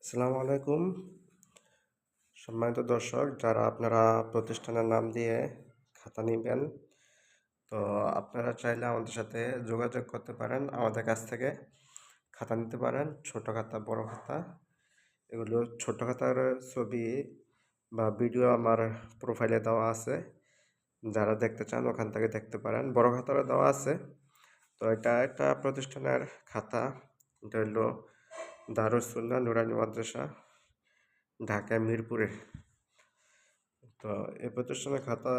আসসালামু আলাইকুম। সম্মানিত দর্শক, যারা আপনারা প্রতিষ্ঠানের নাম দিয়ে খাতা নিবেন, তো আপনারা চাইলে আমাদের সাথে যোগাযোগ করতে পারেন। আমাদের কাছ থেকে খাতা নিতে পারেন, ছোট খাতা, বড় খাতা। এগুলো ছোট খাতার ছবি বা ভিডিও আমার প্রোফাইলে দেওয়া আছে। যারা দেখতে চান ওখান থেকে দেখতে পারেন। বড় খাতারও দেওয়া আছে। তো এটা একটা প্রতিষ্ঠানের খাতা। এটা হলো দারুস সুন্নাহ নুরানী মাদ্রাসা, ঢাকা মিরপুরে। তো এই প্রতিষ্ঠানের খাতা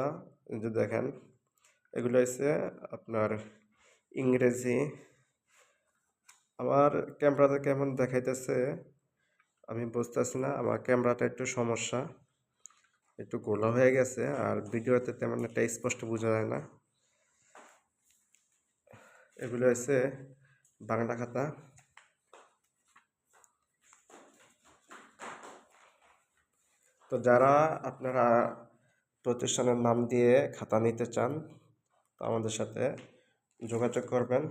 যে দেখেন, এগুলো হচ্ছে আপনার ইংরেজি। আমার ক্যামেরাতে কেমন দেখাইতেছে আমি বুঝতেছি না, আমার ক্যামেরাটা একটু সমস্যা, একটু গোলা হয়ে গেছে, আর ভিডিওতে তেমন একটা স্পষ্ট বোঝা যায় না। এগুলো হচ্ছে বাংলা খাতা। তো যারা আপনারা প্রতিষ্ঠানের নাম দিয়ে খাতা নিতে চান, তো আমাদের সাথে যোগাযোগ করবেন।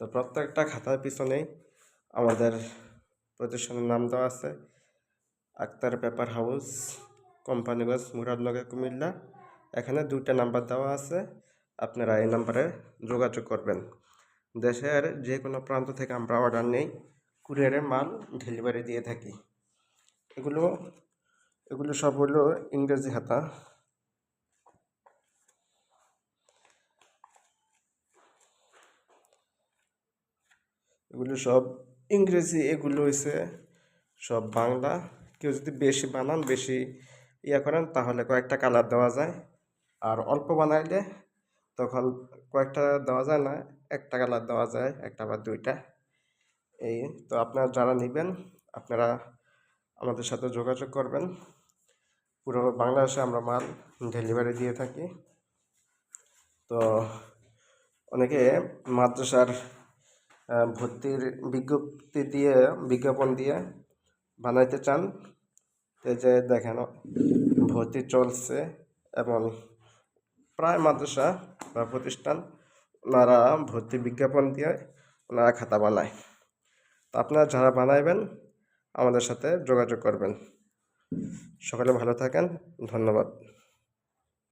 তো প্রত্যেকটা খাতার পিছনেই আমাদের প্রতিষ্ঠানের নাম দেওয়া আছে, আক্তার পেপার হাউস, কোম্পানিগঞ্জ, মুরাদনগর, কুমিল্লা। এখানে 2টা নাম্বার দেওয়া আছে, আপনারা এই নাম্বারে যোগাযোগ করবেন। দেশের যে কোনো প্রান্ত থেকে আমরা অর্ডার নেই, কুরিয়ারে মাল ডেলিভারি দিয়ে থাকি। এগুলো এগুলো সব হলো ইংরেজি খাতা। এগুলো সব ইংরেজি, এগুলো হয়েছে সব বাংলা। কেউ যদি বেশি বানান, বেশি করেন, তাহলে কয়েকটা কালার দেওয়া যায়। আর অল্প বানাইলে তখন কয়েকটা দেওয়া যায় না, একটা কালার দেওয়া যায়, একটা বা 2টা। এই তো আপনারা যারা নেবেন, আপনারা আমাদের সাথে যোগাযোগ করবেন। পুরো বাংলাদেশে আমরা মাল ডেলিভারি দিয়ে থাকি। তো অনেকে মাদ্রাসার ভর্তির বিজ্ঞাপন দিয়ে বানাইতে চান। এই যে দেখেন, ভর্তি চলছে, এবং প্রায় মাদ্রাসা বা প্রতিষ্ঠান ওনারা ভর্তি বিজ্ঞাপন দিয়ে ওনারা খাতা বানায়। তো আপনারা যারা বানাইবেন আমাদের সাথে যোগাযোগ করবেন। সকলে ভালো থাকেন, ধন্যবাদ।